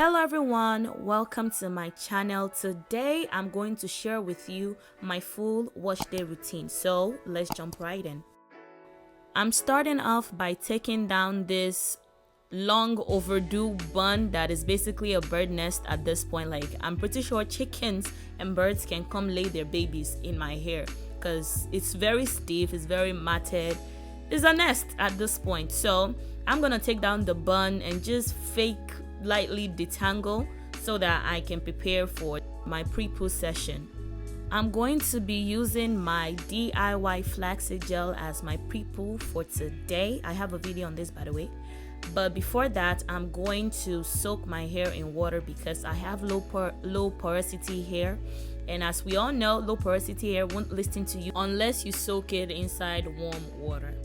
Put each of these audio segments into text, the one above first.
Hello everyone, welcome to my channel. Today I'm going to share with you my full wash day routine, so let's jump right in. I'm starting off by taking down this long overdue bun that is basically a bird nest at this point. Like, I'm pretty sure chickens and birds can come lay their babies in my hair because it's very stiff, it's very matted. It's a nest at this point. So I'm gonna take down the bun and just lightly detangle so that I can prepare for my pre-poo session. I'm going to be using my DIY flaxseed gel as my pre-poo for today. I have a video on this, by the way. But before that, I'm going to soak my hair in water because I have low porosity hair. And as we all know, low porosity hair won't listen to you unless you soak it inside warm water.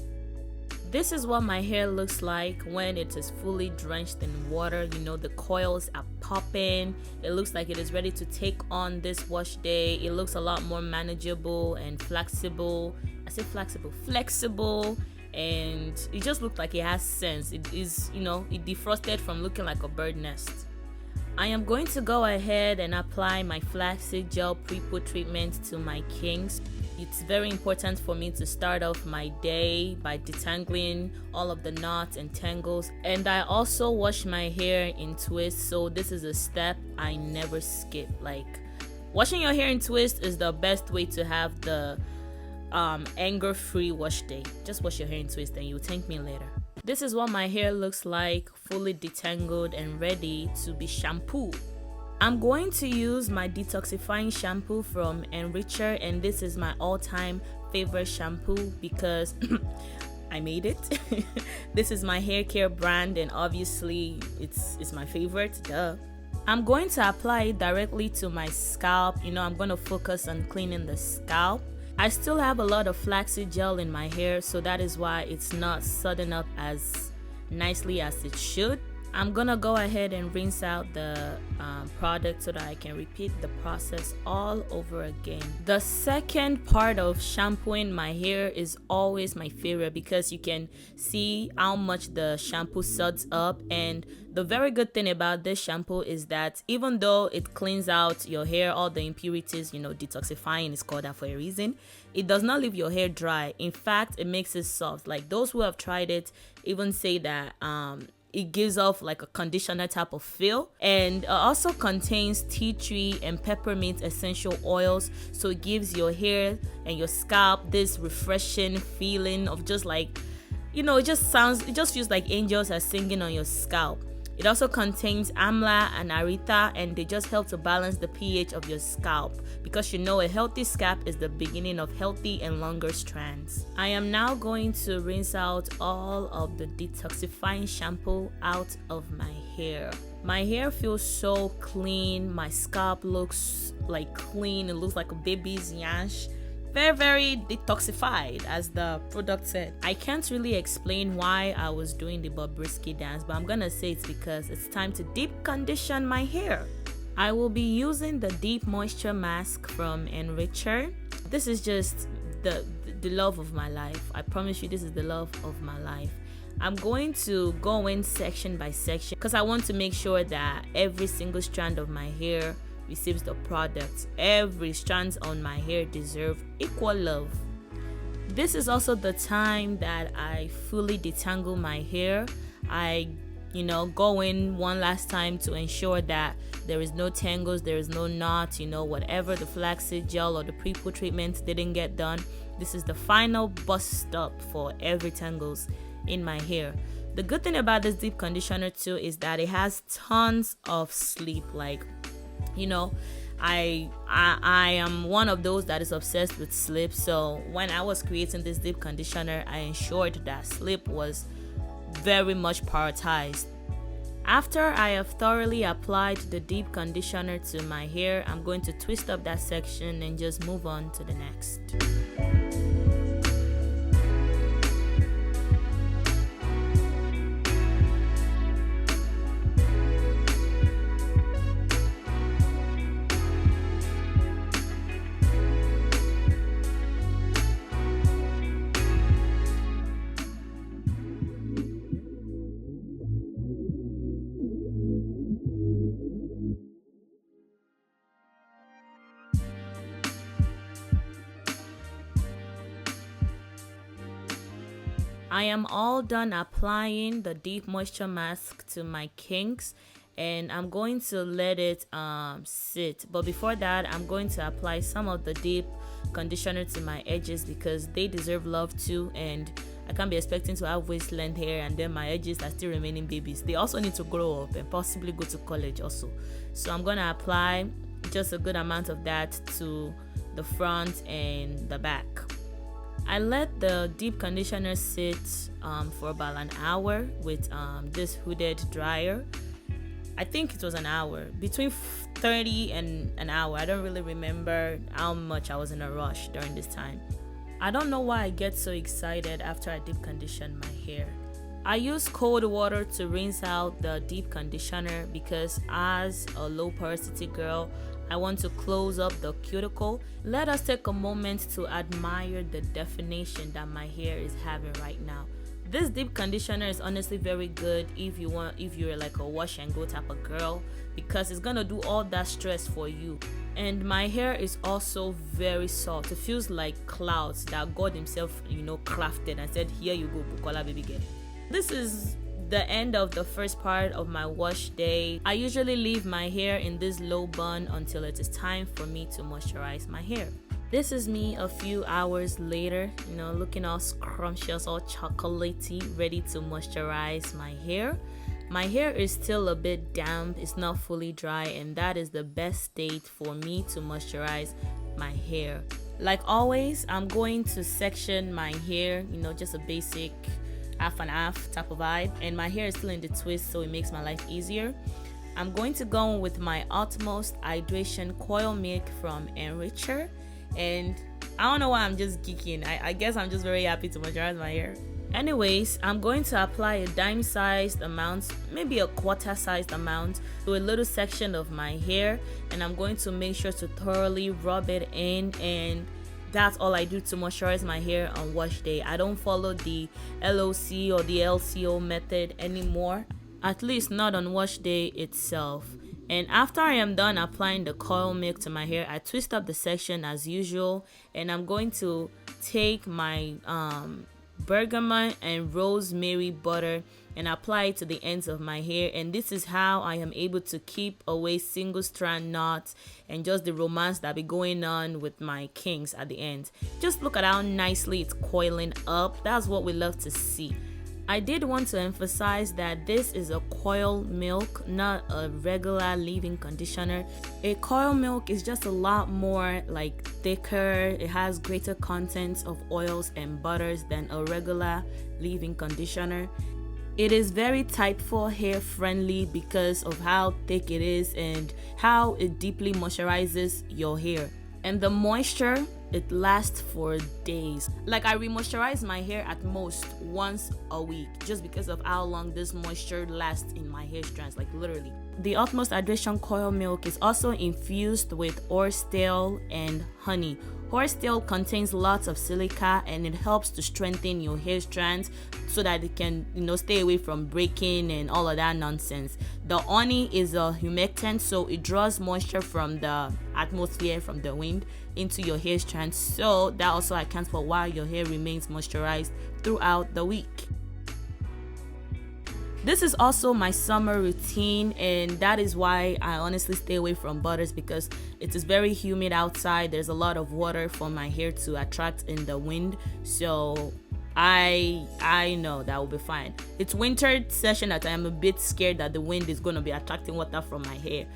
This is what my hair looks like when it is fully drenched in water. You know, the coils are popping. It looks like it is ready to take on this wash day. It looks a lot more manageable and flexible. I say flexible, and it just looked like it has sense. It is, you know, it defrosted from looking like a bird nest. I am going to go ahead and apply my flaxseed gel pre-poo treatment to my kinks. It's very important for me to start off my day by detangling all of the knots and tangles, and I also wash my hair in twists, so this is a step I never skip. Like, washing your hair in twists is the best way to have the anger-free wash day. Just wash your hair in twists and you'll thank me later. This is what my hair looks like, fully detangled and ready to be shampooed. I'm going to use my detoxifying shampoo from Enricher, and this is my all-time favorite shampoo because I made it. This is my hair care brand, and obviously it's my favorite, duh. I'm going to apply it directly to my scalp. You know, I'm going to focus on cleaning the scalp. I still have a lot of flaxseed gel in my hair, so that is why it's not sudding up as nicely as it should. I'm gonna go ahead and rinse out the product so that I can repeat the process all over again. The second part of shampooing my hair is always my favorite because you can see how much the shampoo suds up, and the very good thing about this shampoo is that even though it cleans out your hair, all the impurities, you know, detoxifying is called that for a reason, it does not leave your hair dry. In fact, it makes it soft. Like, those who have tried it even say that it gives off like a conditioner type of feel, and also contains tea tree and peppermint essential oils, so it gives your hair and your scalp this refreshing feeling of just like, you know, it just feels like angels are singing on your scalp. It also contains amla and aretha, and they just help to balance the pH of your scalp because, you know, a healthy scalp is the beginning of healthy and longer strands. I am now going to rinse out all of the detoxifying shampoo out of my hair. My hair feels so clean. My scalp looks like clean. It looks like a baby's yansh. Very detoxified, as the product said. I can't really explain why I was doing the Bobrisky dance, but I'm gonna say it's because it's time to deep condition my hair. I will be using the deep moisture mask from Enricher. This is just the love of my life. I promise you, this is the love of my life. I'm going to go in section by section because I want to make sure that every single strand of my hair receives the product. Every strand on my hair deserve equal love. This is also the time that I fully detangle my hair. I, you know, go in one last time to ensure that there is no tangles, there is no knots, you know, whatever the flaxseed gel or the pre-poo treatment didn't get done. This is the final bust stop for every tangles in my hair. The good thing about this deep conditioner too is that it has tons of sleep. Like, you know, I am one of those that is obsessed with sleep, so when I was creating this deep conditioner, I ensured that sleep was very much prioritized. After I have thoroughly applied the deep conditioner to my hair, I'm going to twist up that section and just move on to the next. I am all done applying the deep moisture mask to my kinks, and I'm going to let it sit. But before that, I'm going to apply some of the deep conditioner to my edges because they deserve love too, and I can't be expecting to have waist length hair and then my edges are still remaining babies. They also need to grow up and possibly go to college also. So I'm going to apply just a good amount of that to the front and the back. I let the deep conditioner sit for about an hour with this hooded dryer. I think it was an hour, between 30 and an hour. I don't really remember how much I was in a rush during this time. I don't know why I get so excited after I deep condition my hair. I use cold water to rinse out the deep conditioner because as a low porosity girl, I want to close up the cuticle. Let us take a moment to admire the definition that my hair is having right now. This deep conditioner is honestly very good if you're like a wash and go type of girl, because it's gonna do all that stress for you. And my hair is also very soft. It feels like clouds that God himself, crafted and said, here you go, Bukola baby girl. This is the end of the first part of my wash day. I usually leave my hair in this low bun until it is time for me to moisturize my hair. This is me a few hours later, looking all scrumptious, all chocolatey, ready to moisturize my hair. My hair is still a bit damp, it's not fully dry, and that is the best state for me to moisturize my hair. Like always, I'm going to section my hair, just a basic half and half type of vibe, and my hair is still in the twist, so it makes my life easier. I'm going to go with my Utmost Hydration Coil Milk from Enricher, and I don't know why I'm just geeking. I guess I'm just very happy to moisturize my hair. Anyways, I'm going to apply a dime-sized amount, maybe a quarter-sized amount, to a little section of my hair, and I'm going to make sure to thoroughly rub it in, and that's all I do to moisturize my hair on wash day. I don't follow the LOC or the LCO method anymore, at least not on wash day itself. And after I am done applying the coil milk to my hair, I twist up the section as usual, and I'm going to take my bergamot and rosemary butter and apply it to the ends of my hair. And this is how I am able to keep away single strand knots and just the romance that be going on with my kinks at the end. Just look at how nicely it's coiling up. That's what we love to see. I did want to emphasize that this is a coil milk, not a regular leave-in conditioner. A coil milk is just a lot more thicker. It has greater contents of oils and butters than a regular leave-in conditioner. It is very type 4 hair friendly because of how thick it is and how it deeply moisturizes your hair. And the moisture, it lasts for days. I re-moisturize my hair at most once a week just because of how long this moisture lasts in my hair strands, literally. The Utmost Hydration Coil Milk is also infused with horsetail and honey. Horsetail contains lots of silica and it helps to strengthen your hair strands so that it can, stay away from breaking and all of that nonsense. The honey is a humectant, so it draws moisture from the atmosphere, from the wind, into your hair strands. So that also accounts for why your hair remains moisturized throughout the week. This is also my summer routine, and that is why I honestly stay away from butters, because it is very humid outside. There's a lot of water for my hair to attract in the wind, so I know that will be fine. It's winter session that I am a bit scared that the wind is going to be attracting water from my hair.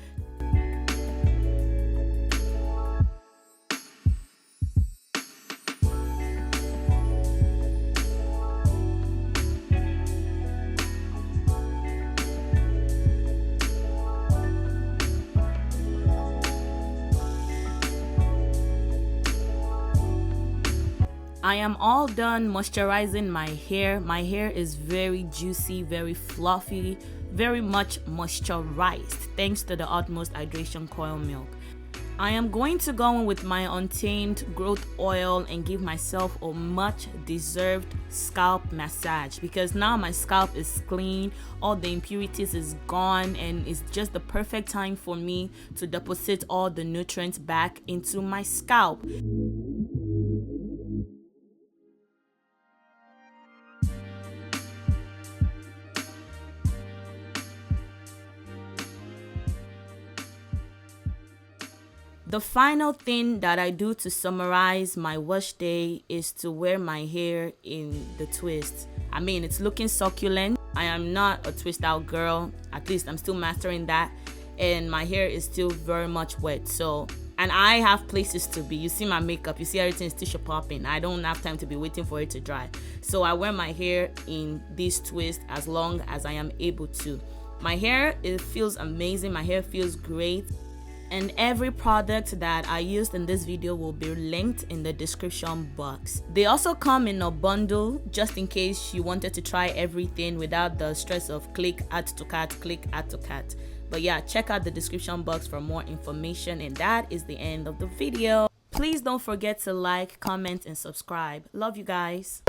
I am all done moisturizing my hair. My hair is very juicy, very fluffy, very much moisturized thanks to the Utmost Hydration Coil Milk. I am going to go in with my Untamed Growth Oil and give myself a much deserved scalp massage, because now my scalp is clean, all the impurities is gone, and it's just the perfect time for me to deposit all the nutrients back into my scalp. The final thing that I do to summarize my wash day is to wear my hair in the twist. I mean, it's looking succulent. I am not a twist out girl. At least I'm still mastering that. And my hair is still very much wet. And I have places to be. You see my makeup. You see everything is tissue popping. I don't have time to be waiting for it to dry. So I wear my hair in this twist as long as I am able to. My hair, it feels amazing. My hair feels great. And every product that I used in this video will be linked in the description box. They also come in a bundle just in case you wanted to try everything without the stress of click add to cart, click add to cart. But yeah, check out the description box for more information, and that is the end of the video. Please don't forget to like, comment, and subscribe. Love you guys.